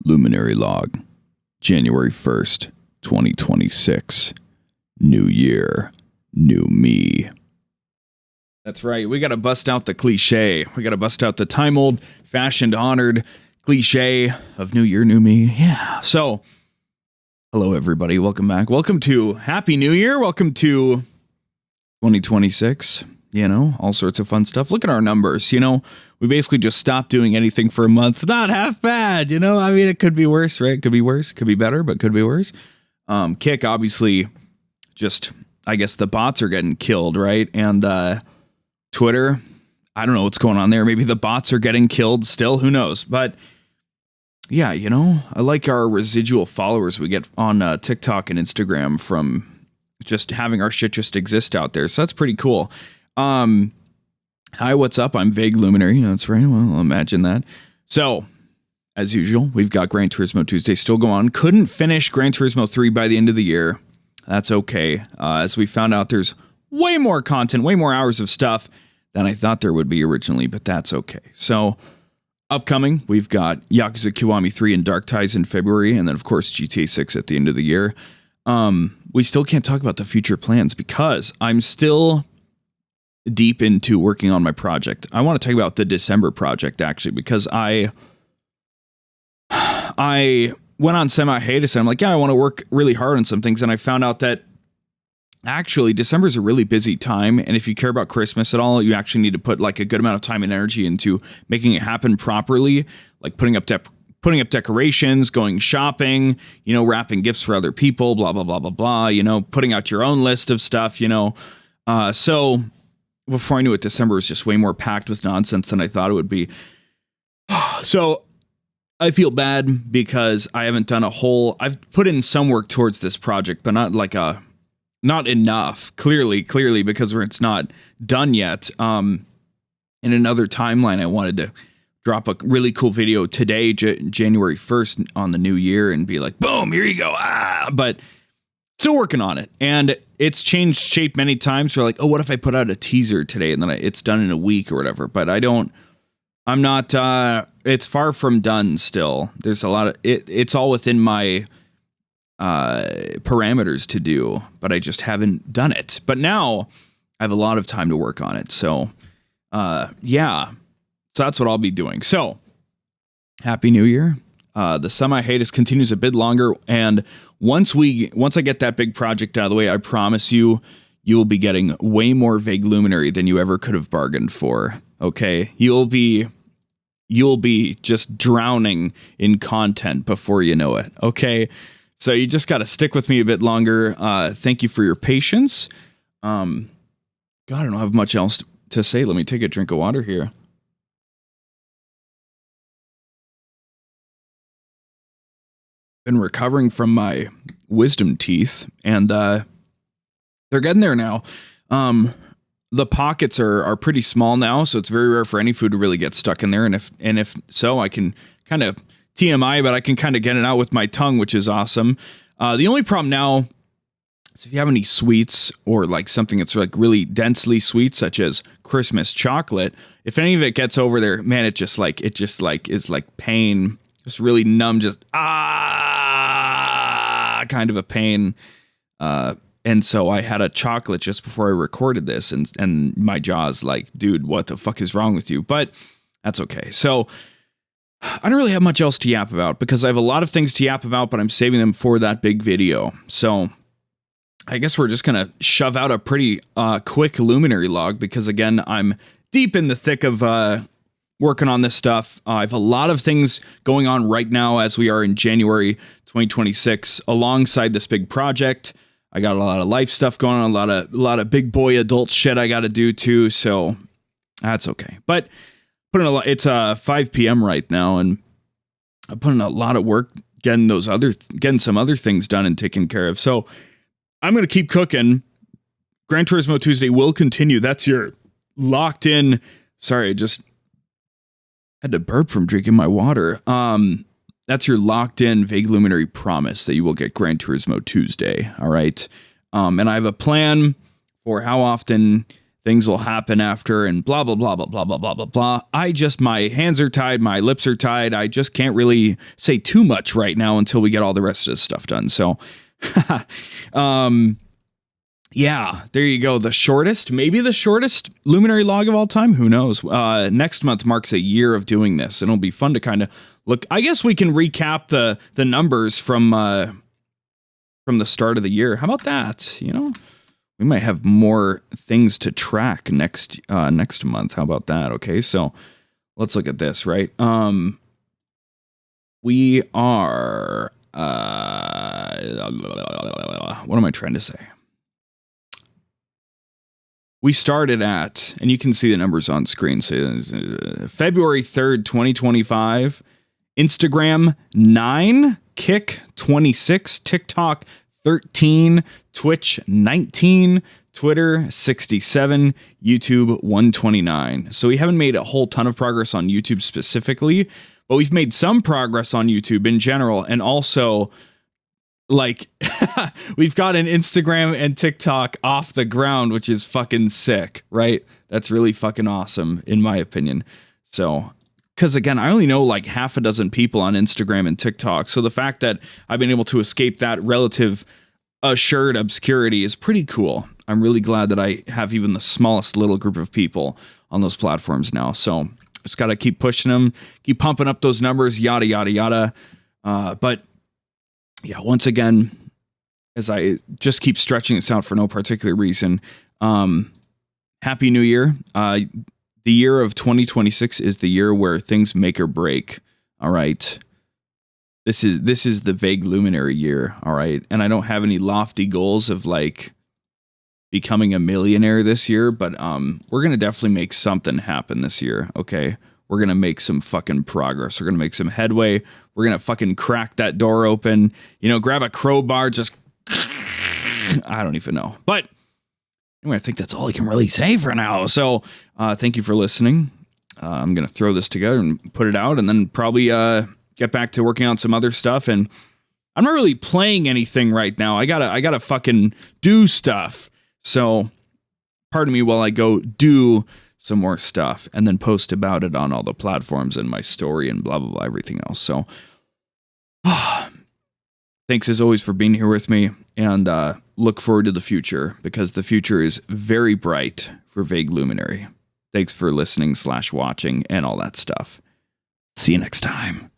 Luminary Log, January 1st, 2026. New year, new me. That's right. We got to bust out the cliche. We got to bust out the time-old, fashioned, honored cliche of new year, new me. Yeah. So, hello, everybody. Welcome back. Welcome to Happy New Year. Welcome to 2026. You know, all sorts of fun stuff. Look at our numbers. You know, we basically just stopped doing anything for a month. Not half bad, you know? I mean, it could be worse, right? It could be worse. Could be better, but could be worse. Kick, obviously, just, I guess the bots are getting killed, right? And Twitter, I don't know what's going on there. Maybe the bots are getting killed still. Who knows? But yeah, you know, I like our residual followers we get on TikTok and Instagram from just having our shit just exist out there. So that's pretty cool. Hi, what's up? I'm Vague Luminary. That's right. Well, imagine that. So, as usual, we've got Gran Turismo Tuesday still going on. Couldn't finish Gran Turismo 3 by the end of the year. That's okay. As we found out, there's way more content, way more hours of stuff than I thought there would be originally, but that's okay. So, upcoming, we've got Yakuza Kiwami 3 and Dark Ties in February, and then, of course, GTA 6 at the end of the year. We still can't talk about the future plans because I'm still deep into working on my project. I want to talk about the December project, actually, because I went on semi-hiatus and I'm like, yeah, I want to work really hard on some things, and I found out that actually December is a really busy time, and if you care about Christmas at all, you actually need to put like a good amount of time and energy into making it happen properly, like putting up decorations, going shopping, you know, wrapping gifts for other people, blah, blah, blah, blah, blah, you know, putting out your own list of stuff, you know. So before I knew it, December was just way more packed with nonsense than I thought it would be. So I feel bad because I haven't done I've put in some work towards this project, but not enough, clearly, because it's not done yet. In another timeline, I wanted to drop a really cool video today, January 1st on the new year, and be like, boom, here you go. But still working on it. And it's changed shape many times. We're like, oh, what if I put out a teaser today and then it's done in a week or whatever? But it's far from done still. There's a lot of, it's all within my parameters to do, but I just haven't done it. But now I have a lot of time to work on it. So, yeah. So that's what I'll be doing. So, Happy New Year. The semi-hiatus continues a bit longer, and once I get that big project out of the way, I promise you will be getting way more Vague Luminary than you ever could have bargained for. Okay? You'll be just drowning in content before you know it. Okay? So you just got to stick with me a bit longer. Thank you for your patience. God, I don't have much else to say. Let me take a drink of water here. Been recovering from my wisdom teeth, and they're getting there now. The pockets are pretty small now, so it's very rare for any food to really get stuck in there. And if so, I can kind of TMI, but I can kind of get it out with my tongue, which is awesome. The only problem now is if you have any sweets or like something that's like really densely sweet, such as Christmas chocolate, if any of it gets over there, man, it just is like pain. Just really numb, just kind of a pain. And so I had a chocolate just before I recorded this, and my jaw's like, dude, what the fuck is wrong with you? But that's okay. So I don't really have much else to yap about because I have a lot of things to yap about, but I'm saving them for that big video. So I guess we're just going to shove out a pretty quick Luminary Log because, again, I'm deep in the thick of working on this stuff. I have a lot of things going on right now as we are in January 2026 alongside this big project. I got a lot of life stuff going on, a lot of big boy adult shit I got to do too, so that's okay. But it's 5 p.m. right now, and I'm putting a lot of work getting some other things done and taken care of. So I'm going to keep cooking. Gran Turismo Tuesday will continue. That's your locked in. Sorry, I just had to burp from drinking my water. That's your locked in Vague Luminary promise that you will get Gran Turismo Tuesday. All right. And I have a plan for how often things will happen after and blah, blah, blah, blah, blah, blah, blah, blah, blah. My hands are tied. My lips are tied. I just can't really say too much right now until we get all the rest of this stuff done. So, yeah, there you go. Maybe the shortest Luminary Log of all time. Who knows? Next month marks a year of doing this, and it'll be fun to kind of look. I guess we can recap the numbers from the start of the year. How about that? You know, we might have more things to track next month. How about that? Okay, so let's look at this. Right, we are. What am I trying to say? We started at, and you can see the numbers on screen. So February 3rd, 2025, Instagram 9, Kick 26, TikTok 13, Twitch 19, Twitter 67, YouTube 129. So we haven't made a whole ton of progress on YouTube specifically, but we've made some progress on YouTube in general, and also like we've got an Instagram and TikTok off the ground, which is fucking sick, right? That's really fucking awesome in my opinion. So, because again, I only know like half a dozen people on Instagram and TikTok. So the fact that I've been able to escape that relative assured obscurity is pretty cool. I'm really glad that I have even the smallest little group of people on those platforms now. So just got to keep pushing them, keep pumping up those numbers, yada, yada, yada. But yeah, once again, as I just keep stretching this out for no particular reason, Happy New Year. The year of 2026 is the year where things make or break. All right. This is the vague luminary year. All right. And I don't have any lofty goals of like becoming a millionaire this year, but we're going to definitely make something happen this year. Okay. We're going to make some fucking progress. We're going to make some headway. We're going to fucking crack that door open, you know, grab a crowbar, just, I don't even know. But anyway, I think that's all I can really say for now. So thank you for listening. I'm going to throw this together and put it out, and then probably get back to working on some other stuff. And I'm not really playing anything right now. I gotta fucking do stuff. So pardon me while I go do some more stuff and then post about it on all the platforms and my story and blah, blah, blah, everything else. So thanks as always for being here with me, and look forward to the future, because the future is very bright for Vague Luminary. Thanks for listening / watching and all that stuff. See you next time.